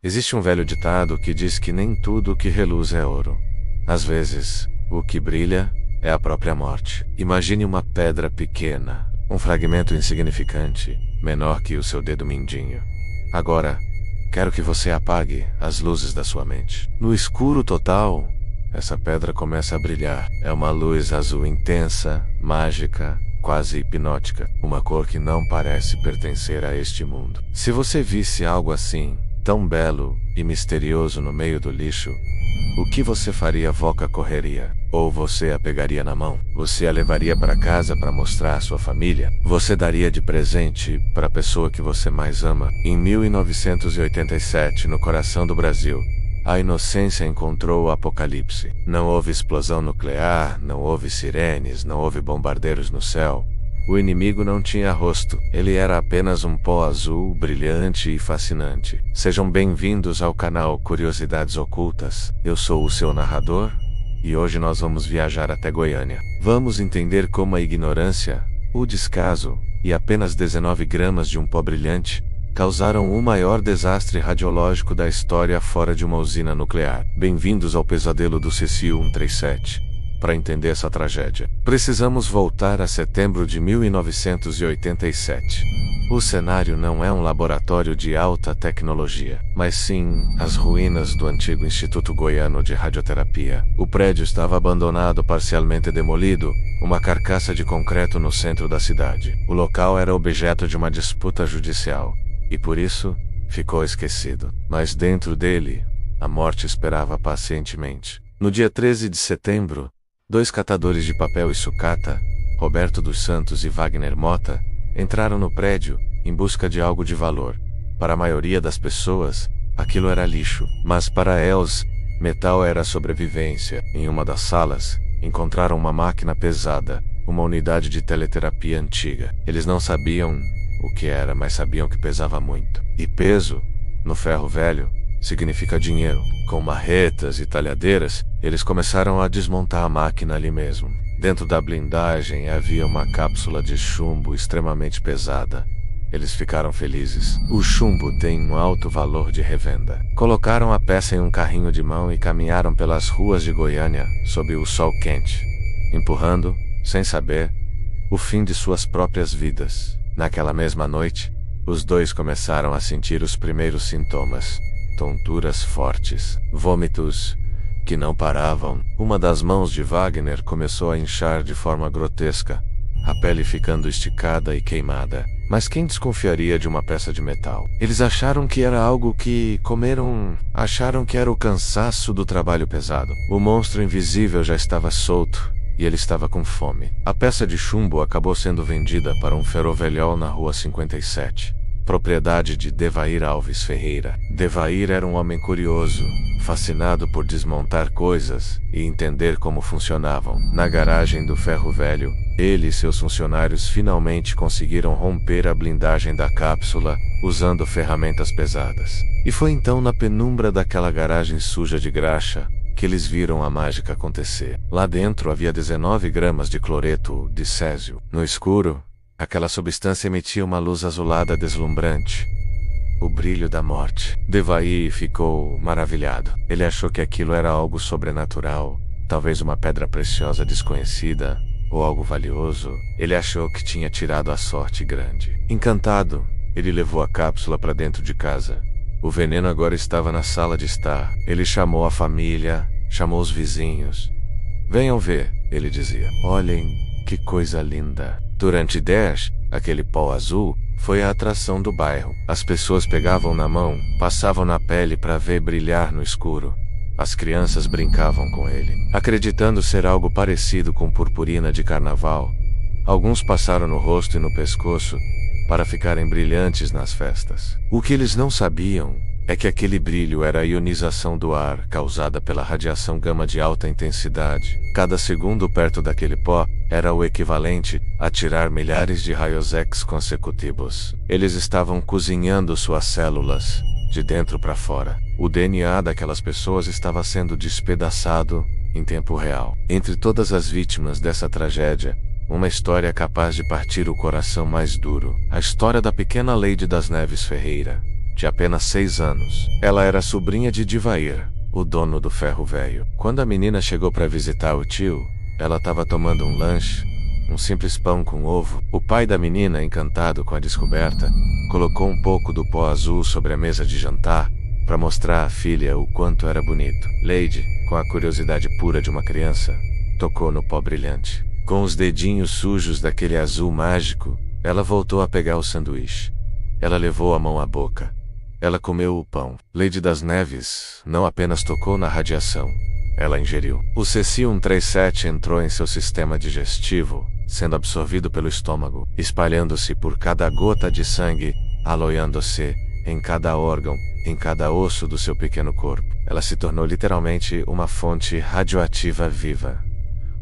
Existe um velho ditado que diz que nem tudo o que reluz é ouro. Às vezes, o que brilha é a própria morte. Imagine uma pedra pequena, um fragmento insignificante, menor que o seu dedo mindinho. Agora, quero que você apague as luzes da sua mente. No escuro total, essa pedra começa a brilhar. É uma luz azul intensa, mágica, quase hipnótica. Uma cor que não parece pertencer a este mundo. Se você visse algo assim, tão belo e misterioso no meio do lixo, o que você faria? Voca correria? Ou você a pegaria na mão? Você a levaria para casa para mostrar à sua família? Você daria de presente para a pessoa que você mais ama? Em 1987, no coração do Brasil, a inocência encontrou o apocalipse. Não houve explosão nuclear, não houve sirenes, não houve bombardeiros no céu. O inimigo não tinha rosto, ele era apenas um pó azul, brilhante e fascinante. Sejam bem-vindos ao canal Curiosidades Ocultas. Eu sou o seu narrador, e hoje nós vamos viajar até Goiânia. Vamos entender como a ignorância, o descaso e apenas 19 gramas de um pó brilhante causaram o maior desastre radiológico da história fora de uma usina nuclear. Bem-vindos ao pesadelo do Cecil-137. Para entender essa tragédia, precisamos voltar a setembro de 1987. O cenário não é um laboratório de alta tecnologia, mas sim as ruínas do antigo Instituto Goiano de Radioterapia. O prédio estava abandonado, parcialmente demolido, uma carcaça de concreto no centro da cidade. O local era objeto de uma disputa judicial, e por isso ficou esquecido. Mas dentro dele, a morte esperava pacientemente. No dia 13 de setembro, 2 catadores de papel e sucata, Roberto dos Santos e Wagner Mota, entraram no prédio em busca de algo de valor. Para a maioria das pessoas, aquilo era lixo, mas para eles, metal era sobrevivência. Em uma das salas, encontraram uma máquina pesada, uma unidade de teleterapia antiga. Eles não sabiam o que era, mas sabiam que pesava muito. E peso, no ferro velho, significa dinheiro. Com marretas e talhadeiras, eles começaram a desmontar a máquina ali mesmo. Dentro da blindagem havia uma cápsula de chumbo extremamente pesada. Eles ficaram felizes. O chumbo tem um alto valor de revenda. Colocaram a peça em um carrinho de mão e caminharam pelas ruas de Goiânia sob o sol quente, empurrando, sem saber, o fim de suas próprias vidas. Naquela mesma noite, os dois começaram a sentir os primeiros sintomas. Tonturas fortes, vômitos que não paravam. Uma das mãos de Wagner começou a inchar de forma grotesca, a pele ficando esticada e queimada. Mas quem desconfiaria de uma peça de metal? Eles acharam que era algo que comeram, acharam que era o cansaço do trabalho pesado. O monstro invisível já estava solto e ele estava com fome. A peça de chumbo acabou sendo vendida para um ferrovelhol na rua 57. Propriedade de Devair Alves Ferreira. Devair era um homem curioso, fascinado por desmontar coisas e entender como funcionavam. Na garagem do ferro velho, ele e seus funcionários finalmente conseguiram romper a blindagem da cápsula usando ferramentas pesadas. E foi então na penumbra daquela garagem suja de graxa que eles viram a mágica acontecer. Lá dentro havia 19 gramas de cloreto de césio. No escuro, aquela substância emitia uma luz azulada deslumbrante. O brilho da morte. Devair ficou maravilhado. Ele achou que aquilo era algo sobrenatural, talvez uma pedra preciosa desconhecida, ou algo valioso. Ele achou que tinha tirado a sorte grande. Encantado, ele levou a cápsula para dentro de casa. O veneno agora estava na sala de estar. Ele chamou a família, chamou os vizinhos. Venham ver, ele dizia. Olhem, que coisa linda. Durante 10, aquele pó azul foi a atração do bairro. As pessoas pegavam na mão, passavam na pele para ver brilhar no escuro. As crianças brincavam com ele, acreditando ser algo parecido com purpurina de carnaval. Alguns passaram no rosto e no pescoço para ficarem brilhantes nas festas. O que eles não sabiam é que aquele brilho era a ionização do ar causada pela radiação gama de alta intensidade. Cada segundo perto daquele pó era o equivalente a tirar milhares de raios X consecutivos. Eles estavam cozinhando suas células, de dentro para fora. O DNA daquelas pessoas estava sendo despedaçado em tempo real. Entre todas as vítimas dessa tragédia, uma história capaz de partir o coração mais duro. A história da pequena Lady das Neves Ferreira. de apenas 6 anos. Ela era sobrinha de Divair, o dono do ferro velho. Quando a menina chegou para visitar o tio, ela estava tomando um lanche, um simples pão com ovo. O pai da menina, encantado com a descoberta, colocou um pouco do pó azul sobre a mesa de jantar para mostrar à filha o quanto era bonito. Lady, com a curiosidade pura de uma criança, tocou no pó brilhante. Com os dedinhos sujos daquele azul mágico, ela voltou a pegar o sanduíche. Ela levou a mão à boca. Ela comeu o pão. Lady das Neves não apenas tocou na radiação, ela ingeriu. O Cesium-37 entrou em seu sistema digestivo, sendo absorvido pelo estômago, espalhando-se por cada gota de sangue, aloiando-se em cada órgão, em cada osso do seu pequeno corpo. Ela se tornou literalmente uma fonte radioativa viva.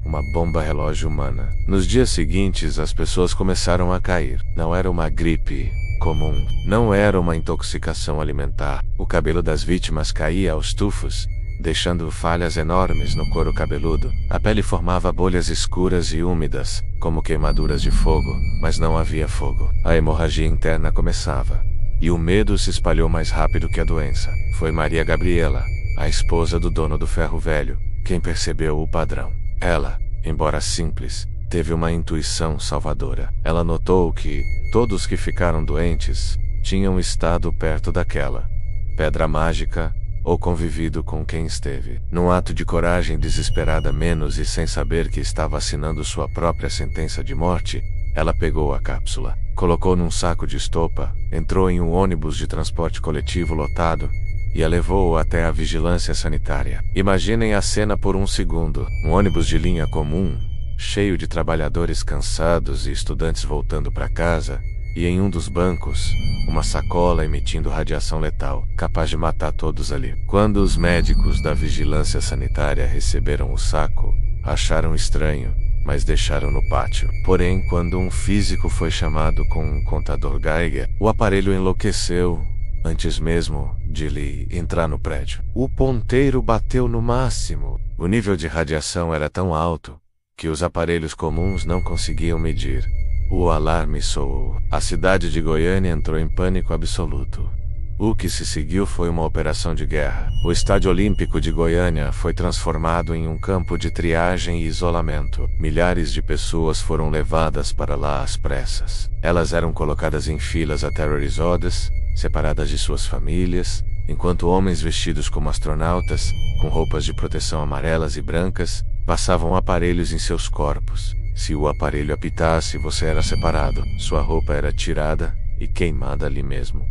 Uma bomba relógio humana. Nos dias seguintes, as pessoas começaram a cair. Não era uma gripe comum. Não era uma intoxicação alimentar. O cabelo das vítimas caía aos tufos, deixando falhas enormes no couro cabeludo. A pele formava bolhas escuras e úmidas, como queimaduras de fogo, mas não havia fogo. A hemorragia interna começava. E o medo se espalhou mais rápido que a doença. Foi Maria Gabriela, a esposa do dono do ferro velho, quem percebeu o padrão. Ela, embora simples, teve uma intuição salvadora. Ela notou que todos que ficaram doentes tinham estado perto daquela pedra mágica ou convivido com quem esteve. Num ato de coragem desesperada menos e sem saber que estava assinando sua própria sentença de morte, ela pegou a cápsula, colocou num saco de estopa, entrou em um ônibus de transporte coletivo lotado e a levou até a vigilância sanitária. Imaginem a cena por um segundo. Um ônibus de linha comum, cheio de trabalhadores cansados e estudantes voltando para casa, e em um dos bancos, uma sacola emitindo radiação letal, capaz de matar todos ali. Quando os médicos da vigilância sanitária receberam o saco, acharam estranho, mas deixaram no pátio. Porém, quando um físico foi chamado com um contador Geiger, o aparelho enlouqueceu antes mesmo de lhe entrar no prédio. O ponteiro bateu no máximo. O nível de radiação era tão alto que os aparelhos comuns não conseguiam medir. O alarme soou. A cidade de Goiânia entrou em pânico absoluto. O que se seguiu foi uma operação de guerra. O Estádio Olímpico de Goiânia foi transformado em um campo de triagem e isolamento. Milhares de pessoas foram levadas para lá às pressas. Elas eram colocadas em filas aterrorizadas, separadas de suas famílias, enquanto homens vestidos como astronautas, com roupas de proteção amarelas e brancas, passavam aparelhos em seus corpos. Se o aparelho apitasse, você era separado. Sua roupa era tirada e queimada ali mesmo.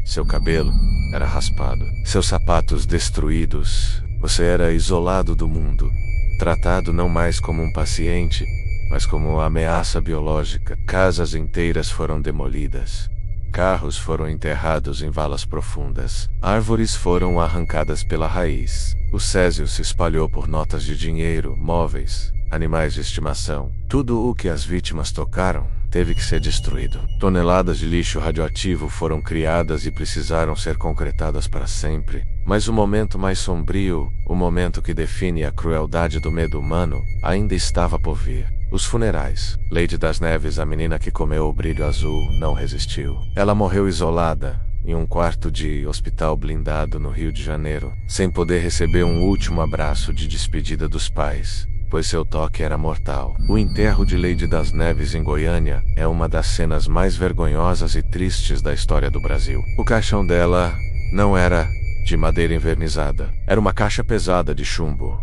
Seu cabelo era raspado. Seus sapatos destruídos. Você era isolado do mundo. Tratado não mais como um paciente, mas como uma ameaça biológica. Casas inteiras foram demolidas. Carros foram enterrados em valas profundas. Árvores foram arrancadas pela raiz. O césio se espalhou por notas de dinheiro, móveis, animais de estimação. Tudo o que as vítimas tocaram teve que ser destruído. Toneladas de lixo radioativo foram criadas e precisaram ser concretadas para sempre. Mas o momento mais sombrio, o momento que define a crueldade do medo humano, ainda estava por vir. Os funerais. Lady das Neves, a menina que comeu o brilho azul, não resistiu. Ela morreu isolada, em um quarto de hospital blindado no Rio de Janeiro, sem poder receber um último abraço de despedida dos pais, pois seu toque era mortal. O enterro de Lady das Neves em Goiânia é uma das cenas mais vergonhosas e tristes da história do Brasil. O caixão dela não era de madeira envernizada. Era uma caixa pesada de chumbo,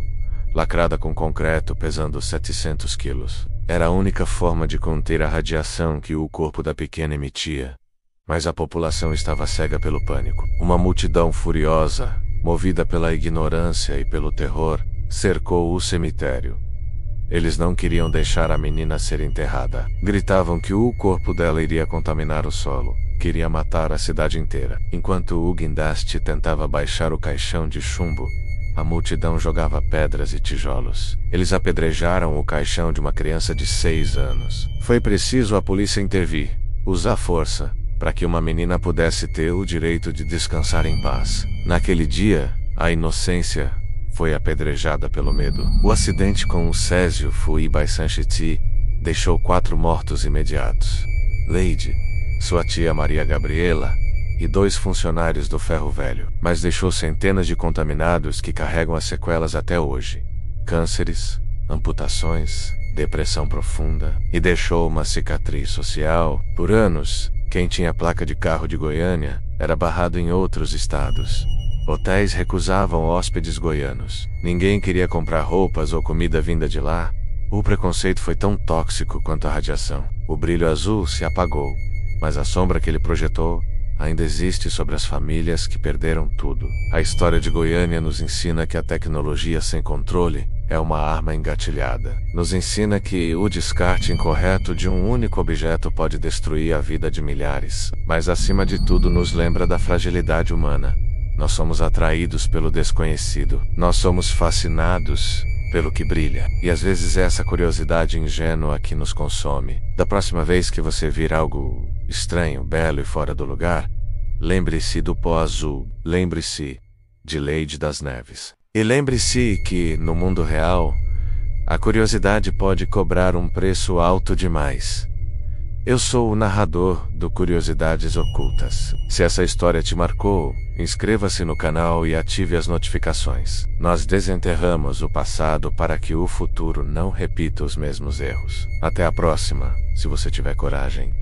lacrada com concreto, pesando 700 quilos. Era a única forma de conter a radiação que o corpo da pequena emitia. Mas a população estava cega pelo pânico. Uma multidão furiosa, movida pela ignorância e pelo terror, cercou o cemitério. Eles não queriam deixar a menina ser enterrada. Gritavam que o corpo dela iria contaminar o solo. Queria matar a cidade inteira. Enquanto o guindaste tentava baixar o caixão de chumbo, a multidão jogava pedras e tijolos. Eles apedrejaram o caixão de uma criança de 6 anos. Foi preciso a polícia intervir, usar força, para que uma menina pudesse ter o direito de descansar em paz. Naquele dia, a inocência foi apedrejada pelo medo. O acidente com o Césio Fuibai Sanchiti deixou 4 mortos imediatos. Lady, sua tia Maria Gabriela, e 2 funcionários do ferro velho, mas deixou centenas de contaminados que carregam as sequelas até hoje. Cânceres, amputações, depressão profunda, e deixou uma cicatriz social. Por anos, quem tinha placa de carro de Goiânia era barrado em outros estados. Hotéis recusavam hóspedes goianos. Ninguém queria comprar roupas ou comida vinda de lá. O preconceito foi tão tóxico quanto a radiação. O brilho azul se apagou, mas a sombra que ele projetou ainda existe sobre as famílias que perderam tudo. A história de Goiânia nos ensina que a tecnologia sem controle é uma arma engatilhada. Nos ensina que o descarte incorreto de um único objeto pode destruir a vida de milhares. Mas acima de tudo nos lembra da fragilidade humana. Nós somos atraídos pelo desconhecido. Nós somos fascinados pelo que brilha. E às vezes é essa curiosidade ingênua que nos consome. Da próxima vez que você vir algo estranho, belo e fora do lugar, lembre-se do pó azul. Lembre-se de Lady das Neves. E lembre-se que, no mundo real, a curiosidade pode cobrar um preço alto demais. Eu sou o narrador do Curiosidades Ocultas. Se essa história te marcou, inscreva-se no canal e ative as notificações. Nós desenterramos o passado para que o futuro não repita os mesmos erros. Até a próxima, se você tiver coragem.